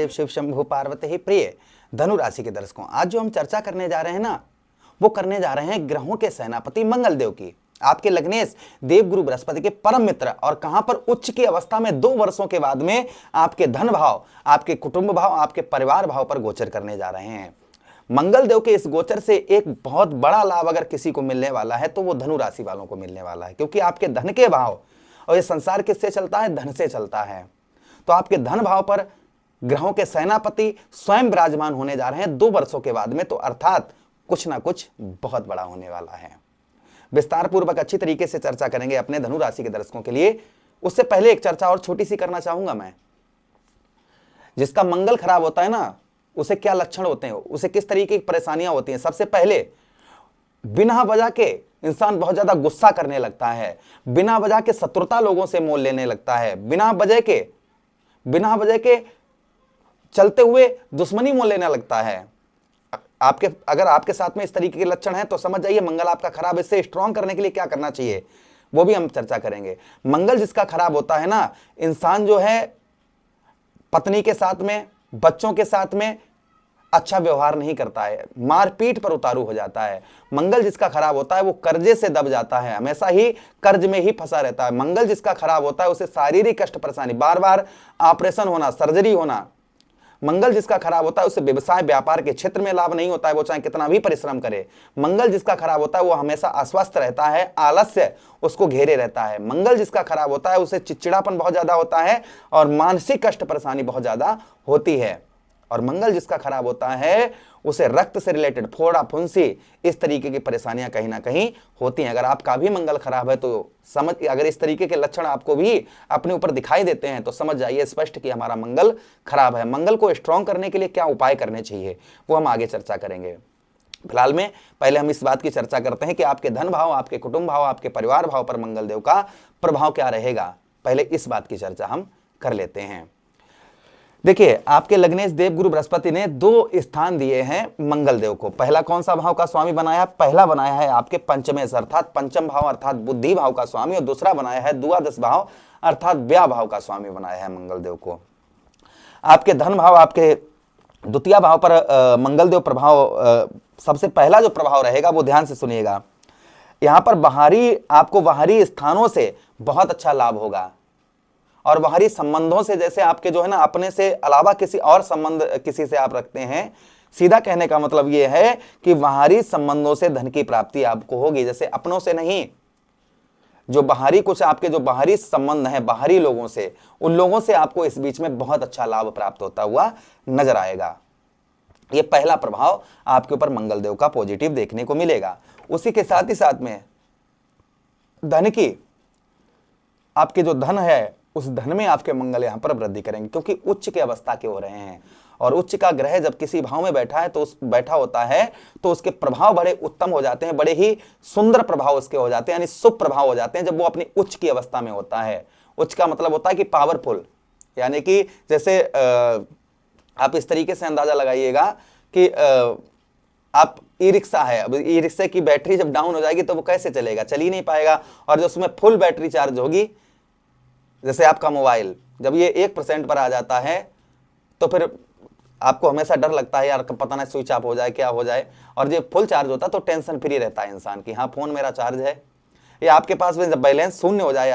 महादेव शिव शंभु पार्वती ही प्रिय धनु राशि के दर्शकों, आज जो हम चर्चा करने जा रहे हैं ना, वो करने जा रहे हैं ग्रहों के सेनापति मंगल देव की। आपके लग्नेश देवगुरु बृहस्पति के परम मित्र और कहां पर उच्च की अवस्था में 2 वर्षों के बाद में आपके धन भाव, आपके कुटुंब भाव, आपके परिवार भाव पर गोचर करने जा रहे हैं। मंगल देव के इस गोचर से एक बहुत बड़ा लाभ अगर किसी को मिलने वाला है तो वो धनु राशि वालों को मिलने वाला है, क्योंकि आपके धन के भाव, और ये संसार किससे चलता है? धन से चलता है। तो आपके धन भाव पर ग्रहों के सेनापति स्वयं विराजमान होने जा रहे हैं 2 वर्षों के बाद में, तो अर्थात कुछ ना कुछ बहुत बड़ा होने वाला है। विस्तार पूर्वक अच्छी तरीके से चर्चा करेंगे अपने धनु राशि के दर्शकों के लिए। उससे पहले एक चर्चा और छोटी सी करना चाहूंगा मैं। जिसका मंगल खराब होता है ना, उसे क्या लक्षण होते हैं, उसे किस तरीके की परेशानियां होती हैं। सबसे पहले बिना वजह के इंसान बहुत ज्यादा गुस्सा करने लगता है, बिना वजह के शत्रुता लोगों से मोल लेने लगता है, बिना वजह के चलते हुए दुश्मनी मोल लेने लगता है। अगर आपके साथ में इस तरीके के लक्षण हैं तो समझ जाइए मंगल आपका खराब है। इससे स्ट्रांग करने के लिए क्या करना चाहिए वो भी हम चर्चा करेंगे। मंगल जिसका खराब होता है ना, इंसान जो है पत्नी के साथ में, बच्चों के साथ में अच्छा व्यवहार नहीं करता है, मारपीट पर उतारू हो जाता है। मंगल जिसका खराब होता है वो कर्जे से दब जाता है, हमेशा ही कर्ज में ही फंसा रहता है। मंगल जिसका खराब होता है उसे शारीरिक कष्ट परेशानी, बार बार ऑपरेशन होना, सर्जरी होना। मंगल जिसका खराब होता है उसे व्यवसाय व्यापार के क्षेत्र में लाभ नहीं होता है, वो चाहे कितना भी परिश्रम करे। मंगल जिसका खराब होता है वो हमेशा अस्वस्थ रहता है, आलस्य उसको घेरे रहता है। मंगल जिसका खराब होता है उसे चिड़चिड़ापन बहुत ज्यादा होता है और मानसिक कष्ट परेशानी बहुत ज्यादा होती है। और मंगल जिसका खराब होता है उसे रक्त से रिलेटेड फोड़ा फुंसी, इस तरीके की परेशानियां कहीं ना कहीं होती हैं। अगर आपका भी मंगल खराब है तो अगर इस तरीके के लक्षण आपको भी अपने ऊपर दिखाई देते हैं तो समझ जाइए स्पष्ट कि हमारा मंगल खराब है। मंगल को स्ट्रांग करने के लिए क्या उपाय करने चाहिए वो हम आगे चर्चा करेंगे। फिलहाल में पहले हम इस बात की चर्चा करते हैं कि आपके धन भाव, आपके कुटुंब भाव, आपके परिवार भाव पर मंगल देव का प्रभाव क्या रहेगा। पहले इस बात की चर्चा हम कर लेते हैं। देखिए, आपके लग्नेश देवगुरु बृहस्पति ने 2 स्थान दिए हैं मंगल देव को। पहला कौन सा भाव का स्वामी बनाया? पहला बनाया है आपके पंचमेश अर्थात पंचम भाव अर्थात बुद्धि भाव का स्वामी, और दूसरा बनाया है द्वादश भाव अर्थात व्यय भाव का स्वामी बनाया है मंगल देव को। आपके धन भाव, आपके द्वितीय भाव पर मंगल देव प्रभाव, सबसे पहला जो प्रभाव रहेगा वो ध्यान से सुनिएगा। यहां पर आपको बाहरी स्थानों से बहुत अच्छा लाभ होगा और बाहरी संबंधों से, जैसे आपके जो है ना अपने से अलावा किसी और संबंध किसी से आप रखते हैं, सीधा कहने का मतलब यह है कि बाहरी संबंधों से धन की प्राप्ति आपको होगी। जैसे अपनों से नहीं, जो बाहरी कुछ आपके जो बाहरी संबंध है बाहरी लोगों से, उन लोगों से आपको इस बीच में बहुत अच्छा लाभ प्राप्त होता हुआ नजर आएगा। यह पहला प्रभाव आपके ऊपर मंगल देव का पॉजिटिव देखने को मिलेगा। उसी के साथ ही साथ में धन की, आपके जो धन है उस धन में आपके मंगल यहां पर वृद्धि करेंगे, क्योंकि उच्च के अवस्था के हो रहे हैं। और उच्च का ग्रह जब किसी भाव में बैठा है तो बैठा होता है तो उसके प्रभाव बड़े उत्तम हो जाते हैं, बड़े ही सुंदर प्रभाव उसके हो जाते हैं, यानी शुभ प्रभाव हो जाते हैं जब वो अपनी उच्च की अवस्था में होता है। उच्च का मतलब होता है कि पावरफुल, यानी कि जैसे आप इस तरीके से अंदाजा लगाइएगा कि आप ई रिक्शा है, अब ई रिक्शा की बैटरी जब डाउन हो जाएगी तो वो कैसे चलेगा, चल ही नहीं पाएगा। और जब उसमें फुल बैटरी चार्ज होगी, जैसे आपका मोबाइल जब ये 1% पर आ जाता है तो फिर आपको हमेशा डर लगता है यार पता नहीं स्विच ऑफ हो जाए, क्या हो जाए। और जब फुल चार्ज होता है तो टेंशन फ्री रहता है इंसान की, हाँ फोन मेरा चार्ज है। या आपके पास में जब बैलेंस शून्य हो जाए,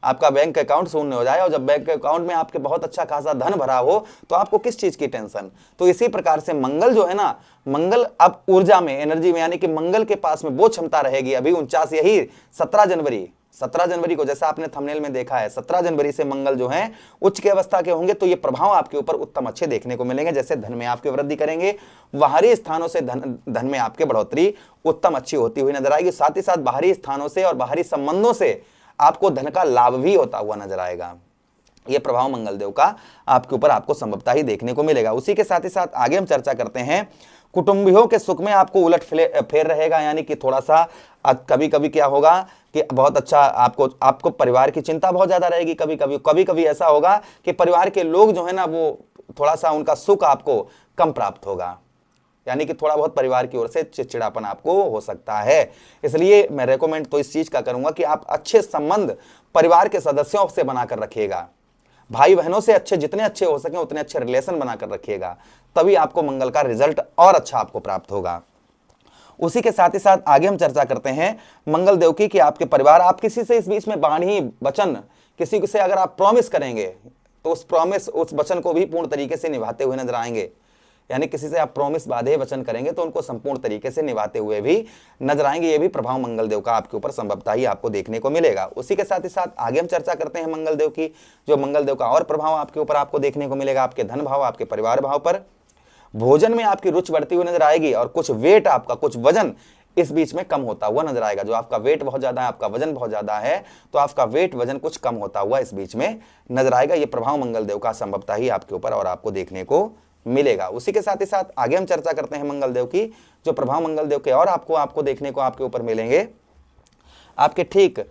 आपका बैंक अकाउंट शून्य हो जाए, और जब बैंक अकाउंट में आपके बहुत अच्छा खासा धन भरा हो तो आपको किस चीज की टेंशन। तो इसी प्रकार से मंगल जो है ना, मंगल अब ऊर्जा में, एनर्जी में, यानी कि मंगल के पास में वो क्षमता रहेगी अभी 49, यही 17 जनवरी को, जैसा आपने थंबनेल में देखा है, 17 जनवरी से मंगल जो है उच्च की अवस्था के होंगे, तो ये प्रभाव आपके ऊपर उत्तम अच्छे देखने को मिलेंगे। जैसे धन में आपकी वृद्धि करेंगे, बाहरी स्थानों से धन में आपके बढ़ोतरी उत्तम अच्छी होती हुई नजर आएगी। साथ ही साथ बाहरी स्थानों से और बाहरी संबंधों से आपको धन का लाभ भी होता हुआ नजर आएगा। यह प्रभाव मंगल देव का आपके ऊपर आपको संभवतः ही देखने को मिलेगा। उसी के साथ ही साथ आगे हम चर्चा करते हैं, कुटुंबियों के सुख में आपको उलट फेर रहेगा, यानी कि थोड़ा सा कभी कभी क्या होगा कि बहुत अच्छा आपको परिवार की चिंता बहुत ज्यादा रहेगी। कभी कभी ऐसा होगा कि परिवार के लोग जो है ना वो थोड़ा सा उनका सुख आपको कम प्राप्त होगा, यानी कि थोड़ा बहुत परिवार की ओर से चिड़चिड़ापन आपको हो सकता है। इसलिए मैं रेकमेंड तो इस चीज का करूंगा कि आप अच्छे संबंध परिवार के सदस्यों से बनाकर रखिएगा। भाई बहनों से अच्छे, जितने अच्छे हो सके उतने अच्छे रिलेशन बनाकर रखिएगा, तभी आपको मंगल का रिजल्ट और अच्छा आपको प्राप्त होगा। उसी के साथ ही साथ आगे हम चर्चा करते हैं मंगल देव की कि आपके परिवार, आप किसी से इस बीच में वाणी वचन, किसी से अगर आप प्रॉमिस करेंगे तो उस प्रॉमिस, उस वचन को भी पूर्ण तरीके से निभाते हुए नजर आएंगे। यानी किसी से आप प्रॉमिस, वादे, वचन करेंगे तो उनको संपूर्ण तरीके से निभाते हुए भी नजर आएंगे। ये भी प्रभाव मंगल देव का आपके ऊपर संभवतः ही आपको देखने को मिलेगा। उसी के साथ ही साथ आगे हम चर्चा करते हैं मंगल देव की, जो मंगल देव का और प्रभाव आपके ऊपर आपको देखने को मिलेगा आपके धन भाव, आपके परिवार भाव पर। भोजन में आपकी रुचि बढ़ती हुई नजर आएगी और कुछ वेट आपका, कुछ वजन इस बीच में कम होता हुआ नजर आएगा। जो आपका वेट बहुत ज्यादा है, आपका वजन बहुत ज्यादा है, तो आपका वेट वजन कुछ कम होता हुआ इस बीच में नजर आएगा। ये प्रभाव मंगल देव का संभवतः ही आपके ऊपर और आपको देखने को मिलेगा। उसी के साथ ही साथ आगे हम चर्चा करते हैं मंगल देव की, जो प्रभाव मंगल देव के और आपको देखने को आपके ऊपर मिलेंगे। आपके ठीक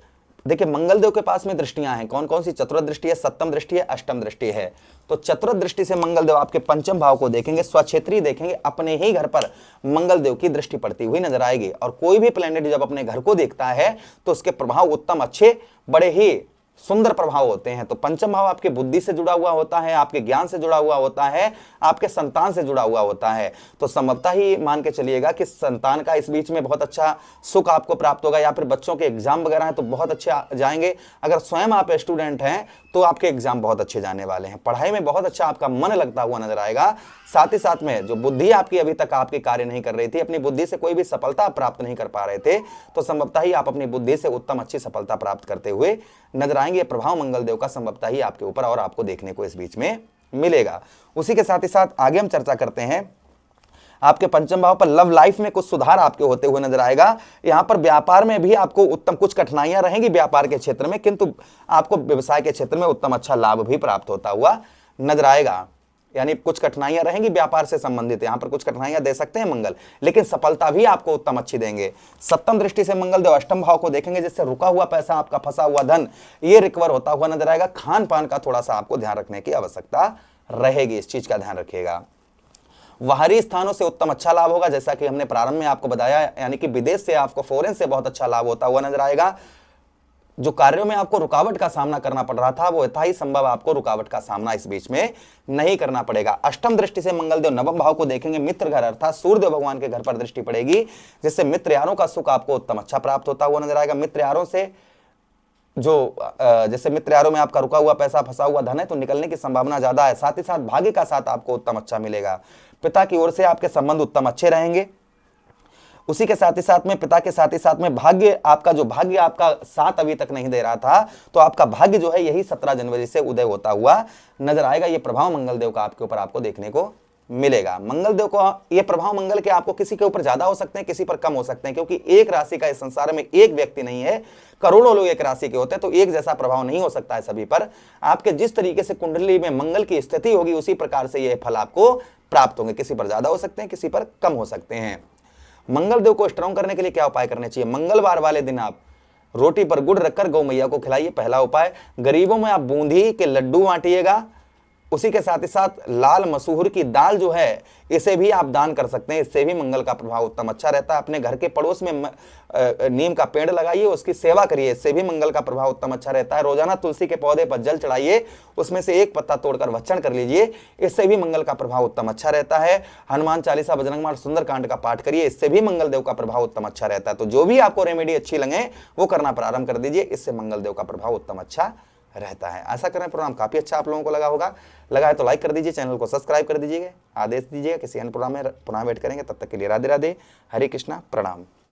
देखिए, मंगल देव के पास में दृष्टियां हैं, कौन कौन सी? चतुर्थ दृष्टि है, सप्तम दृष्टि है, अष्टम दृष्टि है। तो चतुर्थ दृष्टि से मंगल देव आपके पंचम भाव को देखेंगे, स्वक्षेत्री देखेंगे, अपने ही घर पर मंगल देव की दृष्टि पड़ती हुई नजर आएगी। और कोई भी प्लैनेट जब अपने घर को देखता है तो उसके प्रभाव उत्तम, अच्छे, बड़े ही सुंदर प्रभाव होते हैं। तो पंचम भाव आपके बुद्धि से जुड़ा हुआ होता है, आपके ज्ञान से जुड़ा हुआ होता है, आपके संतान से जुड़ा हुआ होता है। तो संभवतः ही मान के चलिएगा कि संतान का इस बीच में बहुत अच्छा सुख आपको प्राप्त होगा, या फिर बच्चों के एग्जाम वगैरह हैं तो बहुत अच्छे जाएंगे। अगर स्वयं आप स्टूडेंट हैं तो आपके एग्जाम बहुत अच्छे जाने वाले हैं, पढ़ाई में बहुत अच्छा आपका मन लगता हुआ नजर आएगा। साथ ही साथ में जो बुद्धि आपकी अभी तक आपकी कार्य नहीं कर रही थी, अपनी बुद्धि से कोई भी सफलता प्राप्त नहीं कर पा रहे थे, तो संभवतः ही आप अपनी बुद्धि से उत्तम अच्छी सफलता प्राप्त करते हुए नजर आएंगे। प्रभाव मंगल देव का संभवतः ही आपके ऊपर और आपको देखने को इस बीच में मिलेगा। उसी के साथ ही साथ आगे हम चर्चा करते हैं आपके पंचम भाव पर लव लाइफ में कुछ सुधार आपके होते हुए नजर आएगा। यहां पर व्यापार में भी आपको उत्तम, कुछ कठिनाइयां रहेंगी व्यापार के क्षेत्र में, किंतु आपको व्यवसाय के क्षेत्र में उत्तम अच्छा लाभ भी प्राप्त होता हुआ नजर आएगा। यानी कुछ कठिनाइयां रहेंगी व्यापार से संबंधित, यहां पर कुछ कठिनाइयां दे सकते हैं मंगल, लेकिन सफलता भी आपको उत्तम अच्छी देंगे। सप्तम दृष्टि से मंगल देव अष्टम भाव को देखेंगे, जिससे रुका हुआ पैसा, आपका फंसा हुआ धन, ये रिकवर होता हुआ नजर आएगा। खान पान का थोड़ा सा आपको ध्यान रखने की आवश्यकता रहेगी, इस चीज का ध्यान रखिएगा। बाहरी स्थानों से उत्तम अच्छा लाभ होगा, जैसा कि हमने प्रारंभ में आपको बताया, यानी कि विदेश से आपको, फॉरेन से बहुत अच्छा लाभ होता हुआ नजर आएगा। जो कार्यों में आपको रुकावट का सामना करना पड़ रहा था, वो यथाही संभव आपको रुकावट का सामना इस बीच में नहीं करना पड़ेगा। अष्टम दृष्टि से मंगल देव नवम भाव को देखेंगे, मित्र घर अर्थात सूर्यदेव भगवान के घर पर दृष्टि पड़ेगी, जिससे मित्र यारों का सुख आपको उत्तम अच्छा प्राप्त होता हुआ नजर आएगा। मित्र यारों से जो जैसे मित्र यारों में आपका रुका हुआ पैसा, फंसा हुआ धन है, तो निकलने की संभावना ज्यादा है। साथ ही साथ भाग्य का साथ आपको उत्तम अच्छा मिलेगा। पिता की ओर से आपके संबंध उत्तम अच्छे रहेंगे। उसी के साथ ही साथ में पिता के साथ ही साथ में भाग्य, आपका जो भाग्य आपका साथ अभी तक नहीं दे रहा था, तो आपका भाग्य जो है यही 17 जनवरी से उदय होता हुआ नजर आएगा। ये प्रभाव मंगल देव का आपके ऊपर आपको देखने को मिलेगा। मंगल देव को ये प्रभाव मंगल के आपको किसी के ऊपर ज्यादा हो सकते हैं, किसी पर कम हो सकते हैं, क्योंकि एक राशि का इस संसार में एक व्यक्ति नहीं है, करोड़ों लोग एक राशि के होते हैं, तो एक जैसा प्रभाव नहीं हो सकता है सभी पर। आपके जिस तरीके से कुंडली में मंगल की स्थिति होगी, उसी प्रकार से ये फल आपको प्राप्त होंगे। किसी पर ज्यादा हो सकते हैं, किसी पर कम हो सकते हैं। मंगल देव को स्ट्रांग करने के लिए क्या उपाय करने चाहिए? मंगलवार वाले दिन आप रोटी पर गुड़ रखकर गौ मैया को खिलाइए, पहला उपाय। गरीबों में आप बूंदी के लड्डू बांटिएगा। उसी के साथ ही साथ लाल मसूर की दाल जो है, इसे भी आप दान कर सकते हैं, इससे भी मंगल का प्रभाव उत्तम अच्छा रहता है। अपने घर के पड़ोस में नीम का पेड़ लगाइए, उसकी सेवा करिए, इससे भी मंगल का प्रभाव उत्तम अच्छा रहता है। रोजाना तुलसी के पौधे पर जल चढ़ाइए, उसमें से एक पत्ता तोड़कर भक्षण कर लीजिए, इससे भी मंगल का प्रभाव उत्तम अच्छा रहता है। हनुमान चालीसा, बजरंगबाण, सुंदरकांड का पाठ करिए, इससे भी मंगल देव का प्रभाव उत्तम अच्छा रहता है। तो जो भी आपको रेमेडी अच्छी लगे वो करना प्रारंभ कर दीजिए, इससे मंगल देव का प्रभाव उत्तम अच्छा रहता है। आशा करें प्रोग्राम काफी अच्छा आप लोगों को लगा होगा। लगा है तो लाइक कर दीजिए, चैनल को सब्सक्राइब कर दीजिएगा, आदेश दीजिएगा। किसी अन्य प्रोग्राम में पुनः वेट करेंगे, तब तक के लिए राधे राधे, हरे कृष्णा, प्रणाम।